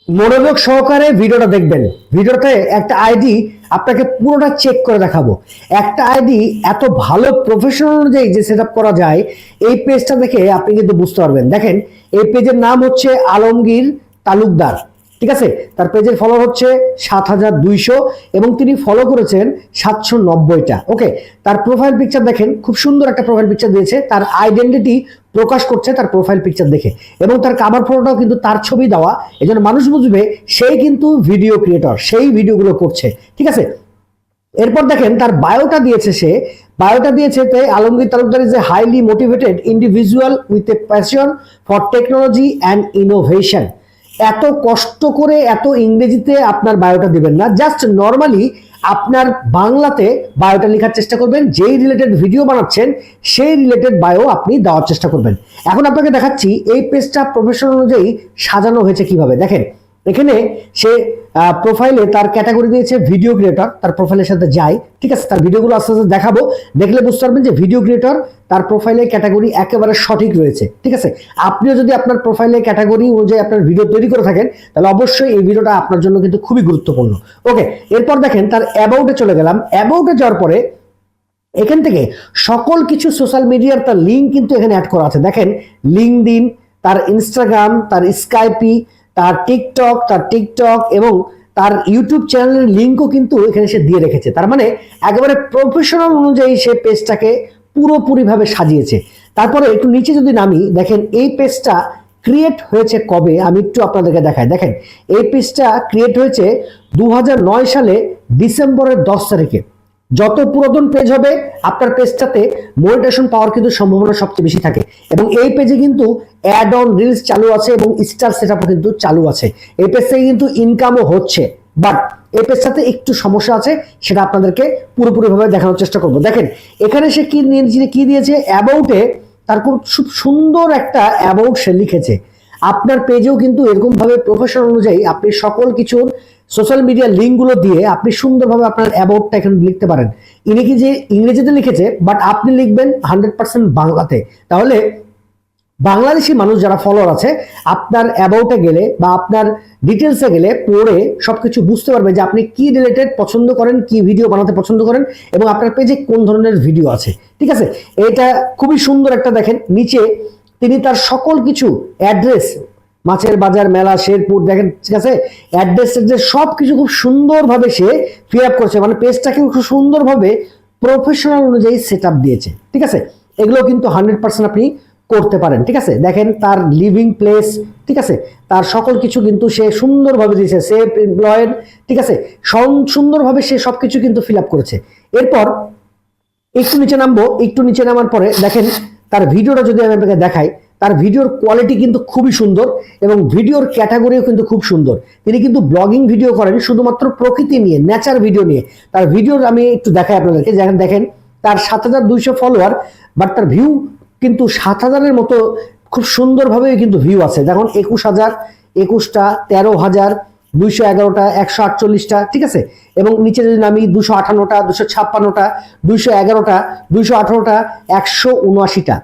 মনোযোগ সহকারে ভিডিওটা দেখবেন। ভিডিওতে একটা আইডি আপনাকে পুরোটা চেক করে দেখাবো। একটা আইডি এত ভালো প্রফেশনাল অনুযায়ী যে সেট করা যায়, এই পেজটা দেখে আপনি কিন্তু বুঝতে পারবেন। দেখেন, এই পেজের নাম হচ্ছে আলমগীর তালুকদার, ঠিক আছে। তার পেজের ফলোয়ার হচ্ছে ৭,২০০ এবং তিনি ফলো করেছেন ৭৯০টা। ওকে, তার প্রোফাইল পিকচার দেখেন, খুব সুন্দর একটা প্রোফাইল পিকচার দিয়েছে। তার আইডেন্টিটি প্রকাশ করছে তার প্রোফাইল পিকচার দেখে, এবং তার কাভার ফটোটাও কিন্তু তার ছবি দেওয়া, এজন্য মানুষ বুঝবে সেই কিন্তু ভিডিও ক্রিয়েটর, সেই ভিডিওগুলো করছে, ঠিক আছে। এরপর দেখেন তার বায়োটা দিয়েছে, সে বায়োটা দিয়েছে Alamgir Talukdar is a highly motivated individual with a passion for technology and innovation. এত কষ্ট করে এত ইংরেজিতে আপনার বায়োটা দিবেন না, জাস্ট নর্মালি আপনার বাংলাতে বায়োটা লেখার চেষ্টা করবেন। যেই রিলেটেড ভিডিও বানাচ্ছেন সেই রিলেটেড বায়ো আপনি দেওয়ার চেষ্টা করবেন। এখন আপনাকে দেখাচ্ছি এই পেজটা প্রফেশনাল অনুযায়ী সাজানো হয়েছে কিভাবে। দেখেন, এখানে সে প্রোফাইলে তার ক্যাটাগরি দিয়েছে ভিডিও ক্রিয়েটর। তার প্রোফাইলের সাথে যাই, ঠিক আছে, তার ভিডিওগুলো আস্তে আস্তে দেখাবো, দেখলে বুঝতে পারবেন যে ভিডিও ক্রিয়েটর তার প্রোফাইলে ক্যাটাগরি একেবারে সঠিক রয়েছে, ঠিক আছে। আপনিও যদি আপনার প্রোফাইলে ক্যাটাগরি অনুযায়ী আপনার ভিডিও তৈরি করে থাকেন, তাহলে অবশ্যই এই ভিডিওটা আপনার জন্য কিন্তু খুবই গুরুত্বপূর্ণ। ওকে, এরপর দেখেন তার অ্যাবাউটে চলে গেলাম। অ্যাবাউটে যাওয়ার পরে এখান থেকে সকল কিছু সোশ্যাল মিডিয়ার তার লিঙ্ক কিন্তু এখানে অ্যাড করা আছে। দেখেন, লিঙ্কডইন, তার ইনস্টাগ্রাম, তার স্কাইপি, তার টিকটক এবং তার ইউটিউব চ্যানেলের লিঙ্কও কিন্তু এখানে সে দিয়ে রেখেছে। তার মানে একেবারে প্রফেশনাল অনুযায়ী সে পেজটাকে পুরোপুরিভাবে সাজিয়েছে। তারপরে একটু নিচে যদি নামি, দেখেন এই পেজটা ক্রিয়েট হয়েছে কবে, আমি একটু আপনাদেরকে দেখাই। দেখেন, এই পেজটা ক্রিয়েট হয়েছে 2009 সালে ডিসেম্বরের 10 তারিখে। যত পুরাতন পেজ হবে আপনার পেজটাতে মনিটাইজেশন পাওয়ার কিন্তু সম্ভাবনা সবচেয়ে বেশি থাকে। এবং এই পেজে কিন্তু অ্যাড অন রিলস চালু আছে এবং স্টার সেটআপও কিন্তু চালু আছে। এই পেজ থেকে কিন্তু ইনকামও হচ্ছে, বাট এই পেজটাতে একটু সমস্যা আছে, সেটা আপনাদেরকে পুরোপুরিভাবে দেখানোর চেষ্টা করব। দেখেন, এখানে সে কি দিয়েছে, অ্যাবাউটে তার খুব সুন্দর একটা অ্যাবাউট সে লিখেছে। আপনার পেজেও কিন্তু এরকম ভাবে প্রফেশনাল অনুযায়ী আপনি সকল কিছুর সোশ্যাল মিডিয়া লিঙ্কগুলো দিয়ে আপনি সুন্দরভাবে আপনার অ্যাবাউটটা এখানে লিখতে পারেন। ইনি কি যে ইংরেজিতে লিখেছে, বাট আপনি লিখবেন 100% বাংলাতে। তাহলে বাংলাদেশি মানুষ যারা ফলোয়ার আছে, আপনার অ্যাবাউটে গেলে বা আপনার ডিটেলসে গেলে পড়ে সবকিছু বুঝতে পারবে যে আপনি কি রিলেটেড পছন্দ করেন, কি ভিডিও বানাতে পছন্দ করেন এবং আপনার পেজে কোন ধরনের ভিডিও আছে, ঠিক আছে। এটা খুবই সুন্দর একটা, দেখেন নিচে তিনি তার সকল কিছু অ্যাড্রেস, মাছের বাজার, মেলা, শেরপুর, দেখেন, ঠিক আছে, অ্যাড্রেস সব কিছু খুব সুন্দরভাবে সে ফিল আপ করছে। মানে পেজটাকে খুব সুন্দরভাবে প্রফেশনাল অনুযায়ী সেট আপ দিয়েছে, ঠিক আছে। এগুলো কিন্তু 100% আপনি করতে পারেন, ঠিক আছে। দেখেন তার লিভিং প্লেস, ঠিক আছে, তার সকল কিছু কিন্তু সে সুন্দরভাবে দিয়েছে। সেফ এমপ্লয়েড, ঠিক আছে, সুন্দরভাবে সে সবকিছু কিন্তু ফিল আপ করেছে। এরপর একটু নিচে নামবো। একটু নিচে নামার পরে দেখেন তার ভিডিওটা যদি আমি আপনাকে দেখাই, তার ভিডিওর কোয়ালিটি কিন্তু খুবই সুন্দর এবং ভিডিওর ক্যাটাগরিও কিন্তু খুব সুন্দর। তিনি কিন্তু ব্লগিং ভিডিও করেন শুধুমাত্র প্রকৃতি নিয়ে, নেচার ভিডিও নিয়ে। তার ভিডিওর আমি একটু দেখাই আপনাদেরকে। যেখানে দেখেন তার ৭,২০০ ফলোয়ার, বাট তার ভিউ কিন্তু ৭,০০০-এর মতো খুব সুন্দরভাবে কিন্তু ভিউ আছে। দেখুন ২১,০০০, ২১টা, ১৩,০০০, ২১১টা, ১৪৮টা, ঠিক আছে। এবং নিচে যদি নামি ২৫৮টা, ২৫৬টা, ২১১টা, ২১৮টা, ১৭৯টা।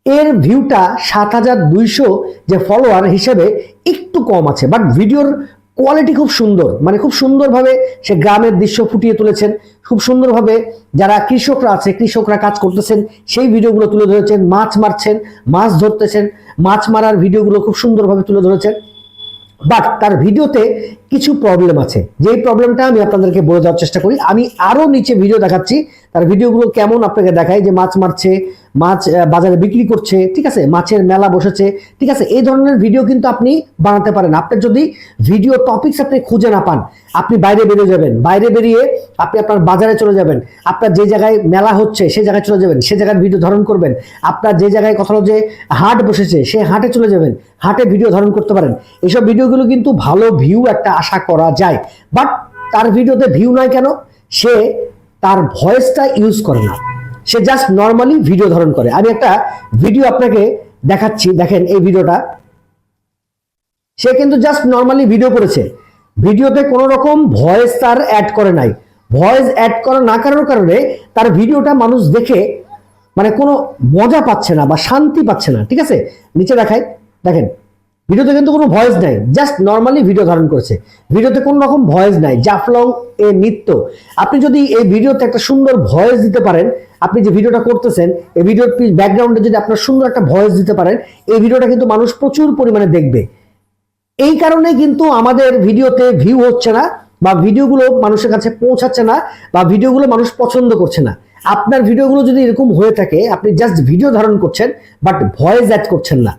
এর ভিউটা ৭,২০০ যে ফলোয়ার হিসেবে একটু কম আছে, বাট ভিডিওর কোয়ালিটি খুব সুন্দর। মানে খুব সুন্দরভাবে সে গ্রামের দৃশ্য ফুটিয়ে তুলেছেন। খুব সুন্দরভাবে যারা কৃষকরা আছে, কৃষকরা কাজ করতেছেন সেই ভিডিওগুলো তুলে ধরেছেন। মাছ মারছেন, মাছ ধরতেছেন, মাছ মারার ভিডিওগুলো খুব সুন্দরভাবে তুলে ধরেছেন। বাট তার ভিডিওতে কিছু প্রবলেম আছে, যেই প্রবলেমটা আমি আপনাদেরকে বলে দেওয়ার চেষ্টা করি। আমি আরো নিচে ভিডিও দেখাচ্ছি, তার ভিডিওগুলো কেমন আপনাকে দেখাই। যে মাছ মারছে, মাছ বাজারে বিক্রি করছে, ঠিক আছে, মাছের মেলা বসেছে, ঠিক আছে। এই ধরনের ভিডিও কিন্তু আপনি বানাতে পারেন। আপনার যদি ভিডিও টপিকস আপনি খুঁজে না পান, আপনি বাইরে বেরিয়ে যাবেন। বাইরে বেরিয়ে আপনি আপনার বাজারে চলে যাবেন, আপনার যে জায়গায় মেলা হচ্ছে সে জায়গায় চলে যাবেন, সে জায়গার ভিডিও ধারণ করবেন। আপনার যে জায়গায় কথা হলো যে হাট বসেছে, সে হাটে চলে যাবেন, হাটে ভিডিও ধারণ করতে পারেন। এইসব ভিডিওগুলো কিন্তু ভালো ভিউ একটা আশা করা যায়। বাট তার ভিডিওতে ভিউ নয় কেন, সে তার ভয়েসটা ইউজ করে না, সে জাস্ট নর্মালি ভিডিও ধারণ করে। আমি একটা ভিডিও আপনাকে দেখাচ্ছি। দেখেন এই ভিডিওটা, সে কিন্তু জাস্ট নর্মালি ভিডিও করেছে। ভিডিওতে কোনো রকম ভয়েস তার অ্যাড করে নাই। ভয়েস অ্যাড করা না করার কারণে তার ভিডিওটা মানুষ দেখে মানে কোনো মজা পাচ্ছে না বা শান্তি পাচ্ছে না, ঠিক আছে। নিচে দেখাই, দেখেন ভিডিওতে কিন্তু কোনো ভয়েস নাই, জাস্ট নর্মালি ভিডিও ধারণ করেছে। ভিডিওতে কোনো রকম ভয়েস নাই, জাফলং এ নৃত্য। আপনি যদি এই ভিডিওতে একটা সুন্দর ভয়েস দিতে পারেন, আপনি যে ভিডিওটা করতেছেন এই ভিডিওর ব্যাকগ্রাউন্ডে যদি আপনার সুন্দর একটা ভয়েস দিতে পারেন, এই ভিডিওটা কিন্তু মানুষ প্রচুর পরিমাণে দেখবে। এই কারণে কিন্তু আমাদের ভিডিওতে ভিউ হচ্ছে না, বা ভিডিওগুলো মানুষের কাছে পৌঁছাচ্ছে না, বা ভিডিওগুলো মানুষ পছন্দ করছে না। আপনার ভিডিওগুলো যদি এরকম হয়ে থাকে, আপনি জাস্ট ভিডিও ধারণ করছেন বাট ভয়েস অ্যাড করছেন না,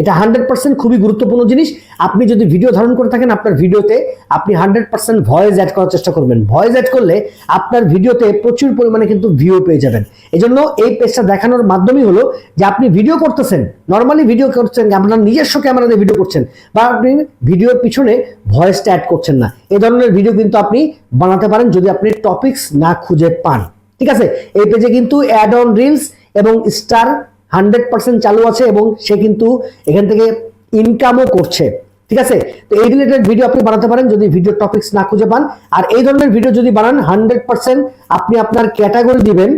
এটা 100% খুবই গুরুত্বপূর্ণ জিনিস। আপনি যদি ভিডিও ধারণ করে থাকেন, আপনার ভিডিওতে আপনি 100% ভয়েস অ্যাড করার চেষ্টা করবেন। ভয়েস অ্যাড করলে আপনার ভিডিওতে প্রচুর পরিমাণে কিন্তু ভিউ পেয়ে যাবেন। এজন্য এই পেজটা দেখানোর মাধ্যমই হলো যে আপনি ভিডিও করতেছেন, নর্মালি ভিডিও করছেন, আপনার নিজস্ব ক্যামেরা দিয়ে ভিডিও করছেন, বা আপনি ভিডিওর পিছনে ভয়েসটা অ্যাড করছেন না। এই ধরনের ভিডিও কিন্তু আপনি বানাতে পারেন যদি আপনি টপিকস না খুঁজে পান। ঠিক আছে, এই পেজে কিন্তু অ্যাড অন রিলস এবং স্টার 100% চালু আছে, এবং সে কিন্তু এখান থেকে ইনকামও করছে। ঠিক আছে, তো এই রিলেটেড ভিডিও আপনি বানাতে পারেন যদি ভিডিও টপিকস না খুঁজে পান। আর এই ধরনের ভিডিও যদি বানান, 100% আপনি আপনার ক্যাটাগরি দিবেন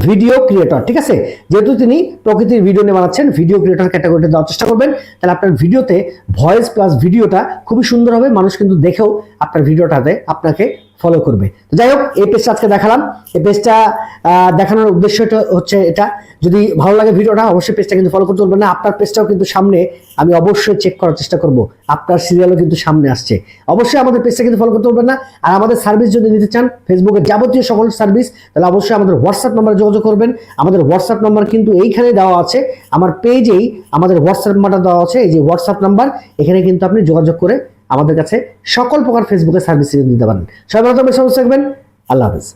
ভিডিও ক্রিয়েটর। ঠিক আছে, যেহেতু তিনি প্রকৃতির ভিডিও নিয়ে বানাচ্ছেন, ভিডিও ক্রিয়েটর ক্যাটাগরিটা দেওয়ার চেষ্টা করবেন, তাহলে আপনার ভিডিওতে ভয়েস প্লাস ভিডিওটা খুবই সুন্দর হবে, মানুষ কিন্তু দেখেও আপনার ভিডিওটাতে আপনাকে ফলো করবে। তো যাই হোক, এই পেজটা আজকে দেখালাম। এই পেজটা দেখানোর উদ্দেশ্যটা হচ্ছে এটা, যদি ভালো লাগে ভিডিওটা অবশ্যই পেজটা কিন্তু ফলো করতে পারবেন না। আপনার পেজটাও কিন্তু সামনে আমি অবশ্যই চেক করার চেষ্টা করব, আপনার সিরিয়ালও কিন্তু সামনে আসছে। অবশ্যই আমাদের পেজটা কিন্তু ফলো করতে পারবেন না। আর আমাদের সার্ভিস যদি নিতে চান, ফেসবুকের যাবতীয় সকল সার্ভিস, তাহলে অবশ্যই আমাদের হোয়াটসঅ্যাপ নাম্বারে যোগাযোগ করবেন। আমাদের হোয়াটসঅ্যাপ নাম্বার কিন্তু এইখানে দেওয়া আছে, আমার পেজেই আমাদের হোয়াটসঅ্যাপ নাম্বারটা দেওয়া আছে, এই যে হোয়াটসঅ্যাপ নাম্বার, এখানে কিন্তু আপনি যোগাযোগ করে আমাদের কাছে সকল প্রকার ফেসবুকের সার্ভিস নিতে পারেন। সবাই ভালো থাকবেন, সুস্থ থাকবেন, আল্লাহ হাফেজ।